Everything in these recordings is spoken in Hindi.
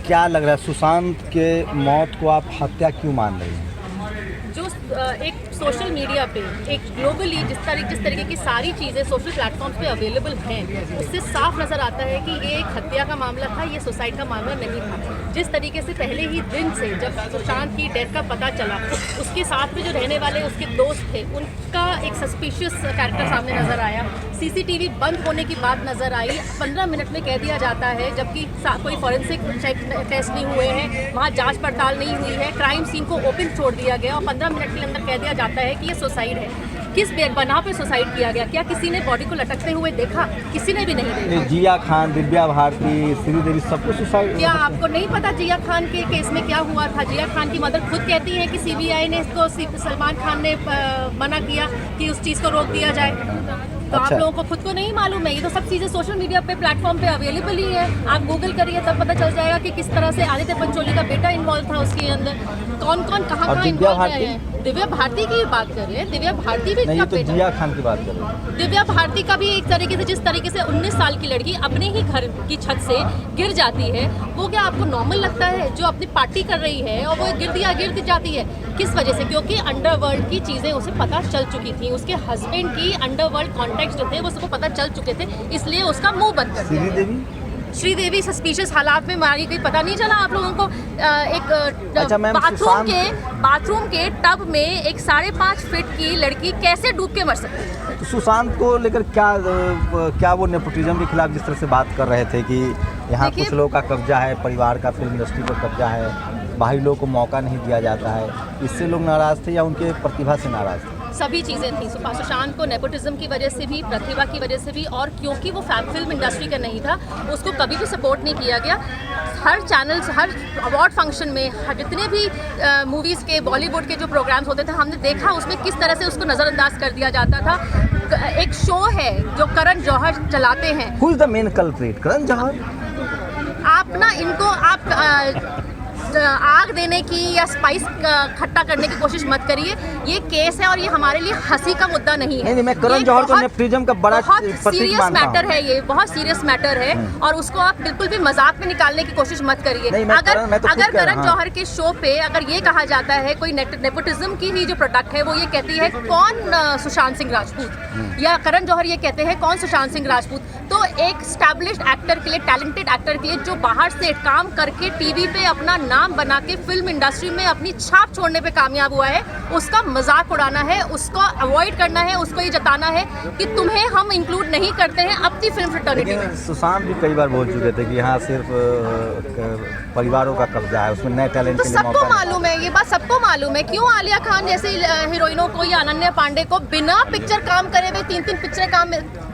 क्या लग रहा है, सुशांत के मौत को आप हत्या क्यों मान रही हैं? जो एक सोशल मीडिया पे एक ग्लोबली जिस तरीके की सारी चीज़ें सोशल प्लेटफॉर्म्स पे अवेलेबल हैं, उससे साफ नज़र आता है कि ये एक हत्या का मामला था, ये सुसाइड का मामला नहीं था। जिस तरीके से पहले ही दिन से जब सुशांत की डेथ का पता चला, उसके साथ में जो रहने वाले उसके दोस्त थे, उनका एक सस्पिशियस कैरेक्टर सामने नज़र आया। सीसीटीवी बंद होने की बात नज़र आई। 15 मिनट में कह दिया जाता है, जबकि कोई फॉरेंसिक टेस्ट नहीं हुए हैं, वहाँ जांच पड़ताल नहीं हुई है, क्राइम सीन को ओपन छोड़ दिया गया और 15 मिनट के अंदर कह दिया जाता है कि ये सुसाइड है। किस बना पे सुसाइड किया गया? क्या किसी ने बॉडी को लटकते हुए देखा? किसी ने भी नहीं देखा। जिया खान, दिव्या भारती, श्रीदेवी, सबको सुसाइड। क्या आपको नहीं पता जिया खान के केस में क्या हुआ था? जिया खान की मदर खुद कहती है कि सीबीआई ने इसको, सलमान खान ने मना किया कि उस चीज़ को रोक दिया जाए। तो अच्छा। आप लोगों को खुद को नहीं मालूम है? ये तो सब चीज़ें सोशल मीडिया पे प्लेटफॉर्म पे अवेलेबल ही है। आप गूगल करिए तब पता चल जाएगा कि किस तरह से आदित्य पंचोली का बेटा इन्वॉल्व था उसके अंदर, कौन कौन कहाँ इन्वॉल्व रहे हैं। दिव्या भारती की बात कर रहे हैं, दिव्या भारती भी नहीं, तो जिया खान की बात कर रहे हैं। दिव्या भारती का भी एक तरीके से, जिस तरीके से 19 साल की लड़की अपने ही घर की छत से गिर जाती है, वो क्या आपको नॉर्मल लगता है? जो अपनी पार्टी कर रही है और वो गिर जाती है, किस वजह से? क्योंकि अंडरवर्ल्ड की चीज़ें उसे पता चल चुकी थी, उसके हस्बैंड की अंडरवर्ल्ड कॉन्टेक्ट जो थे वो सबको पता चल चुके थे, इसलिए उसका मुंह बंद कर दिया। श्रीदेवी सस्पिशियस हालात में मारी गई, पता नहीं चला आप लोगों को? बाथरूम के टब में एक 5.5 फीट की लड़की कैसे डूब के मर सकती है? तो सुशांत को लेकर क्या वो नेपोटिज्म के खिलाफ जिस तरह से बात कर रहे थे कि यहाँ कुछ लोगों का कब्जा है, परिवार का फिल्म इंडस्ट्री पर कब्जा है, बाहरी लोगों को मौका नहीं दिया जाता है, इससे लोग नाराज़ थे या उनके प्रतिभा से नाराज़ थे? सभी चीज़ें थी। सुशांत को नेपोटिज्म की वजह से भी, प्रतिभा की वजह से भी, और क्योंकि वो फिल्म इंडस्ट्री का नहीं था, उसको कभी भी सपोर्ट नहीं किया गया। हर चैनल्स, हर अवार्ड फंक्शन में, जितने भी मूवीज़ के, बॉलीवुड के जो प्रोग्राम्स होते थे, हमने देखा उसमें किस तरह से उसको नज़रअंदाज कर दिया जाता था। एक शो है जो करण जौहर चलाते हैं। Who is the main culprit? Karan Johar? आप ना इनको आग देने की या स्पाइस खट्टा करने की कोशिश मत करिए। ये केस है और ये हमारे लिए हंसी का मुद्दा नहीं है। नहीं, मैं करण जौहर को नेपोटिज्म का बड़ा सीरियस मैटर है, ये बहुत सीरियस मैटर है और उसको आप बिल्कुल भी मजाक में निकालने की कोशिश मत करिए। अगर करण जौहर के शो पे अगर ये कहा जाता है कोई नेपोटिज्म की ही जो प्रोडक्ट है, वो ये कहती है कौन सुशांत सिंह राजपूत, या करण जौहर ये कहते हैं कौन सुशांत सिंह राजपूत, तो एक स्टैब्लिश्ड एक्टर के लिए, टैलेंटेड एक्टर के लिए, जो बाहर से काम करके टीवी पे अपना नाम बना के फिल्म इंडस्ट्री में अपनी छाप छोड़ने पे कामयाब हुआ है, उसका मजाक उड़ाना है, उसको अवॉइड करना है, उसको ये जताना है कि तुम्हें हम इंक्लूड नहीं करते हैं अपनी फिल्म फ्रेटर्निटी में। सुशांत भी कई बार बोल चुके थे कि यहाँ सिर्फ परिवारों का कब्जा है, उसमें नए टैलेंट के लिए मौका सबको मालूम है, ये बात सबको मालूम है। क्यों आलिया खान जैसी हीरोइनों को या अनन्या पांडे को बिना पिक्चर काम करे हुए 3 पिक्चर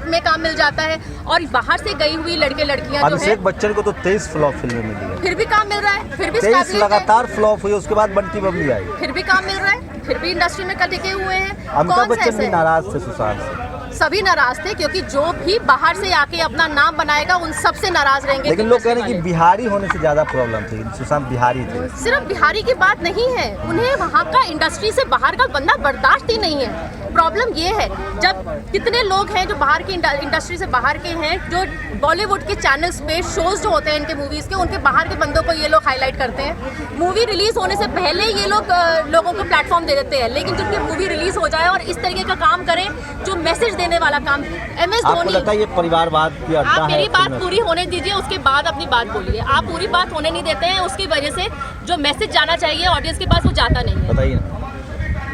में काम मिल जाता है, और बाहर से गई हुई लड़कियां जो है। अभिषेक बच्चन को तो 23 फ्लॉप फिल्में मिली है, फिर भी काम मिल रहा है, फिर भी 23 लगातार फ्लॉप हुई, उसके बाद बंटी बबली आई, फिर भी काम मिल रहा है, फिर भी इंडस्ट्री में टिके हुए हैं। अमिताभ बच्चन भी नाराज थे सुशांत से। सभी नाराज थे, क्योंकि जो भी बाहर से आके अपना नाम बनाएगा उन सब से नाराज रहेंगे। लेकिन लोग कह रहे हैं कि बिहारी होने से ज्यादा प्रॉब्लम थी, सुशांत बिहारी थे। सिर्फ बिहारी की बात नहीं है, उन्हें वहाँ का इंडस्ट्री से बाहर का बंदा बर्दाश्त ही नहीं है। प्रॉब्लम ये है, जब कितने लोग हैं जो बाहर की इंडस्ट्री से बाहर के हैं, जो बॉलीवुड के चैनल्स पे शोज जो होते हैं इनके मूवीज़ के, उनके बाहर के बंदों को ये लोग हाईलाइट करते हैं। मूवी रिलीज होने से पहले ये लोग लोगों को प्लेटफॉर्म दे देते हैं, लेकिन जब मूवी रिलीज हो जाए और इस तरीके का काम करें जो मैसेज देने वाला काम, MS धोनी, लगता है ये परिवारवाद की अड्डा है? आप मेरी बात पूरी होने दीजिए, उसके बाद अपनी बात बोलिए। आप पूरी बात होने नहीं देते हैं, उसकी वजह से जो मैसेज जाना चाहिए ऑडियंस के पास वो जाता नहीं है। बताइए ना।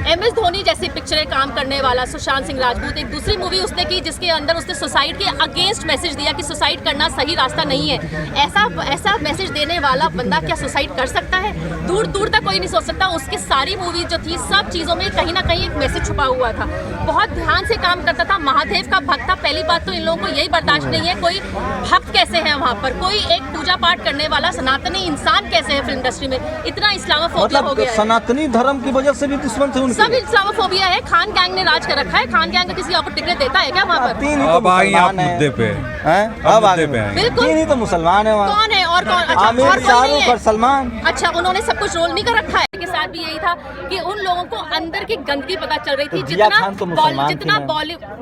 MS धोनी जैसी पिक्चरें काम करने वाला सुशांत सिंह राजपूत, एक दूसरी मूवी उसने की जिसके अंदर उसने सुसाइड के अगेंस्ट मैसेज दिया कि सुसाइड करना सही रास्ता नहीं है। ऐसा मैसेज देने वाला बंदा क्या सुसाइड कर सकता है? दूर दूर तक कोई नहीं सोच सकता। उसके सारी मूवीज जो थी, सब चीज़ों में कहीं ना कहीं एक मैसेज छुपा हुआ था। बहुत ध्यान से काम करता था, महादेव का भक्त था। पहली बात तो इन लोगों को यही बर्दाश्त नहीं है, कोई भक्त कैसे है वहाँ पर, कोई एक पूजा पाठ करने वाला सनातनी इंसान कैसे है फिल्म इंडस्ट्री में। इतना इस्लामोफोबिया हो गया है। सनातनी धर्म की वजह से भी दुश्मन थे उनके। सब इस्लामोफोबिया है। खान गैंग ने राज कर रखा है। खान गैंग किसी आपको टिकट देता है क्या वहाँ पर? अब आई आप मुद्दे पे हैं? अब मुद्दे पे हैं। बिल्कुल, नहीं तो मुसलमान है वहाँ। कौन है और कौन? अच्छा, आमिर, शाहरुख और सलमान। अच्छा, उन्होंने सब कुछ रोल नहीं कर रखा है कि साथ भी यही था कि उन लोगों को अंदर की गंदगी पता चल रही थी। तो जिया खान तो मुसलमान थी जितना ना।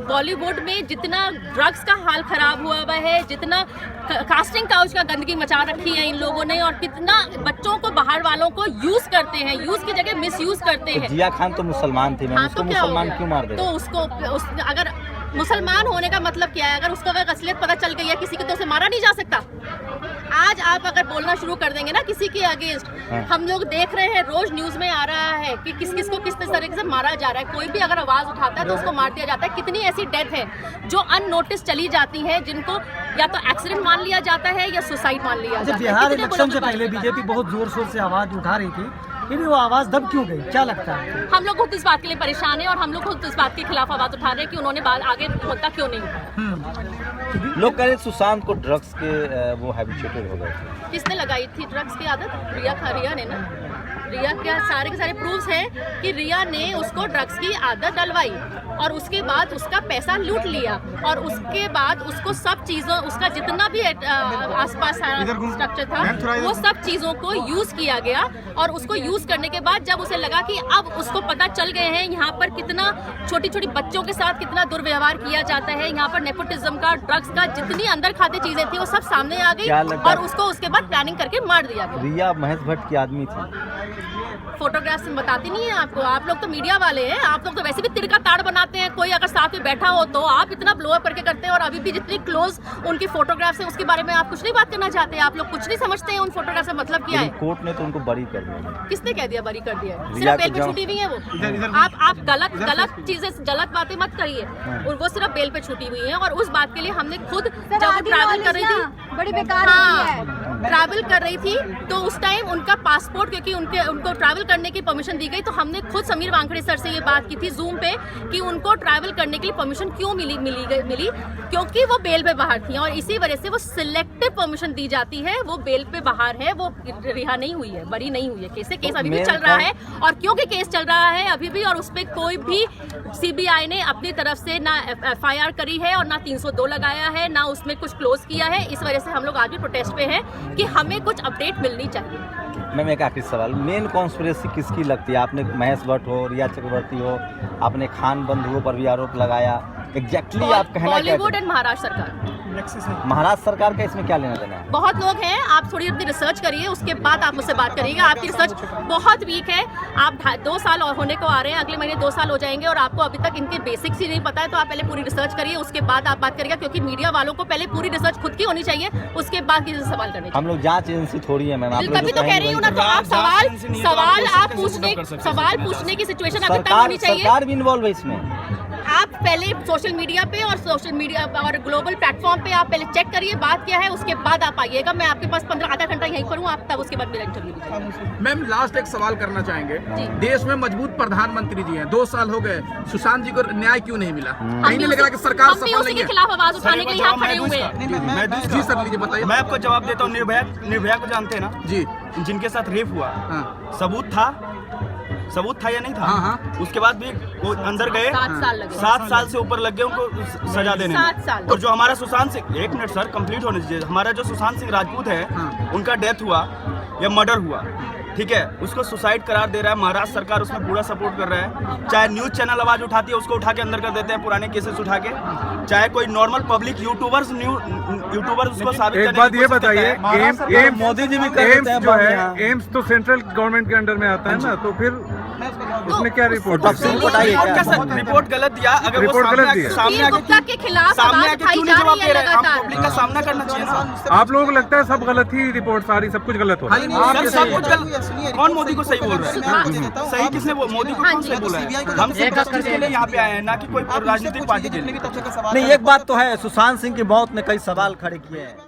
बॉलीवुड में जितना ड्रग्स का हाल खराब हुआ हुआ है, जितना कास्टिंग काउच का गंदगी मचा रखी है इन लोगों ने, और कितना बच्चों को बाहर वालों को यूज करते हैं, यूज की जगह मिस यूज करते हैं। जिया खान तो मुसलमान थी, मैम, उसको मुसलमान क्यों मार दे? तो उसको अगर मुसलमान होने का मतलब क्या है? अगर उसको अगर असलियत पता चल गई है किसी को, तो उसे मारा नहीं जा सकता। आज आप अगर बोलना शुरू कर देंगे ना किसी के अगेंस्ट, हम लोग देख रहे हैं रोज न्यूज में आ रहा है कि किस किस को किस तरीके से मारा जा रहा है। कोई भी अगर आवाज उठाता है तो उसको मार दिया जाता है। कितनी ऐसी डेथ है जो अननोटिस चली जाती है, जिनको या तो एक्सीडेंट मान लिया जाता है या सुसाइड मान लिया जाता है। बिहार इलेक्शन से पहले बीजेपी बहुत जोर शोर से आवाज उठा रही थी, फिर वो आवाज दब क्यों गई, क्या लगता है? हम लोग खुद इस बात के लिए परेशान हैं और हम लोग खुद इस बात के खिलाफ आवाज उठा रहे हैं कि उन्होंने आगे मुद्दा क्यों नहीं उठाया। लोग कह रहे सुशांत को ड्रग्स के वो हैबिचुएटेड हो गए थे। किसने लगाई थी ड्रग्स की आदत? रिया ने ना। रिया क्या सारे के सारे प्रूफ्स हैं कि रिया ने उसको ड्रग्स की आदत डलवाई और उसके बाद उसका पैसा लूट लिया, और उसके बाद उसको सब चीज़ों, उसका जितना भी आसपास स्ट्रक्चर था वो सब चीज़ों को यूज़ किया गया। और उसको यूज़ करने के बाद जब उसे लगा कि अब उसको पता चल गए हैं यहाँ पर कितना छोटी छोटी बच्चों के साथ कितना दुर्व्यवहार किया जाता है, यहाँ पर नेपोटिज्म का, ड्रग्स का, जितनी अंदर खाते चीज़ें थी वो सब सामने आ गई और उसको उसके बाद प्लानिंग करके मार दिया गया। रिया महेश भट्ट की आदमी थी। फोटोग्राफ्स बताती नहीं है आपको? आप लोग तो मीडिया वाले हैं, आप लोग तो वैसे भी तिरका ताड़ बनाते हैं। कोई अगर साथ में बैठा हो तो आप इतना ब्लो अप करके करते हैं, और अभी भी जितनी क्लोज उनकी फोटोग्राफ्स हैं उसके बारे में आप कुछ नहीं बात करना चाहते। आप लोग कुछ नहीं समझते हैं उन फोटोग्राफ से मतलब क्या है। कोर्ट ने तो उनको बरी कर दिया। किसने कह दिया बरी कर दिया है? सिर्फ बेल पे छूटी हुई है वो। आप गलत चीजें, गलत बातें मत करिए। और वो सिर्फ बेल पे छूटी हुई है, और उस बात के लिए हमने खुद जब वो ट्रैवल कर रही थी, बड़ी बेकार ट्रैवल कर रही थी तो उस टाइम उनका पासपोर्ट, क्योंकि उनको ट्रैवल करने की परमिशन दी गई, तो हमने खुद समीर वानखेड़े सर से ये बात की थी जूम पे कि उनको ट्रैवल करने के लिए परमिशन क्यों मिली, क्योंकि वो बेल पे बाहर थी, और इसी वजह से वो सिलेक्टिव परमिशन दी जाती है। वो बेल पे बाहर है, वो रिहा नहीं हुई है, बरी नहीं हुई है। केस अभी भी चल रहा है, और क्योंकि केस चल रहा है अभी भी, और उस पर कोई भी सीबीआई ने अपनी तरफ से ना FIR करी है और ना 302 लगाया है, ना उसमें कुछ क्लोज किया है। इस वजह से हम लोग आज भी प्रोटेस्ट पे हैं कि हमें कुछ अपडेट मिलनी चाहिए। मैम, एक आखिरी सवाल, मेन कॉन्स्पिरेसी किसकी लगती है? आपने महेश भट्ट हो, रिया चक्रवर्ती हो, आपने खान बंधुओं पर भी आरोप लगाया, एग्जैक्टली आप कहना क्या? बॉलीवुड एंड महाराष्ट्र सरकार। महाराष्ट्र सरकार का इसमें क्या लेना देना है? बहुत लोग हैं, आप थोड़ी अपनी रिसर्च करिए, उसके बाद आप मुझसे बात करिएगा। आपकी रिसर्च बहुत वीक है। आप 2 साल और होने को आ रहे हैं, अगले महीने 2 साल हो जाएंगे, और आपको अभी तक इनके बेसिक्स ही नहीं पता है। तो आप पहले पूरी रिसर्च करिए, उसके बाद आप बात करिएगा, क्योंकि मीडिया वालों को पहले पूरी रिसर्च खुद की होनी चाहिए, उसके बाद किसी से सवाल करने। हम लोग जांच एजेंसी थोड़ी है मैम, आप तभी तो कह रही हूँ ना। तो आप सवाल पूछने की सिचुएशन अभी तक होनी चाहिए। सरकार भी इन्वॉल्व है इसमें। आप पहले सोशल मीडिया पे और ग्लोबल प्लेटफॉर्म पे आप पहले चेक करिए बात क्या है, उसके बाद आप आइएगा। मैं आपके पास 15 आधा घंटा यहीं पर हूँ, आप तब उसके बाद मेरा इंटरव्यू लीजिए। मैम, लास्ट एक सवाल करना चाहेंगे। देश में मजबूत प्रधानमंत्री जी हैं, 2 साल हो गए, सुशांत जी को न्याय क्यों नहीं मिला? कहीं नहीं लग रहा कि सरकार सफल नहीं है? के खिलाफ आवाज उठाने के लिए यहाँ खड़े हुए हैं। जी सर, लीजिए बताइए। मैं आपको जवाब देता हूँ। निर्भया को जानते हैं ना जी, जिनके साथ रेप हुआ, सबूत था या नहीं था? हाँ। उसके बाद भी वो अंदर गए, 7 साल लगे। 7 साल से ऊपर लग गए उनको सजा देने में। 7 साल। और जो हमारा Sushant Singh, 1 minute sir, complete होने दीजिए। हमारा जो सुशांत सिंह राजपूत है, उनका डेथ हुआ या मर्डर हुआ, ठीक है, उसको सुसाइड करार दे रहा है महाराष्ट्र सरकार, उसमें पूरा सपोर्ट कर रहा है। चाहे न्यूज चैनल आवाज उठाती है, उसको उठा के अंदर कर देते हैं पुराने केसेस उठा के, चाहे कोई नॉर्मल पब्लिक यूट्यूबर्स उसको साबित एक बात ये बताइए, मोदी जी भी एम्स जो है, एम्स तो सेंट्रल गवर्नमेंट के अंडर में आता है ना, तो फिर उसने क्या रिपोर्ट रिपोर्ट गलत दिया? अगर वो सामने गुप्ता के खिलाफ आवाज उठाई जा रही है लगातार। पब्लिक का सामना करना चाहिए। आप लोगों को लगता है सब गलत ही रिपोर्ट, सारी सब कुछ गलत हो रहा है? सब कुछ गलत। कौन मोदी को सही बोल रहा है? सही किसने? मोदी को कौन सही बोल रहा है? हम सिर्फ के लिए यहाँ पे आए हैं, ना कि कोई राजनीतिक पार्टी के लिए। नहीं, एक बात तो है, सुशांत सिंह की मौत ने कई सवाल खड़े किए हैं।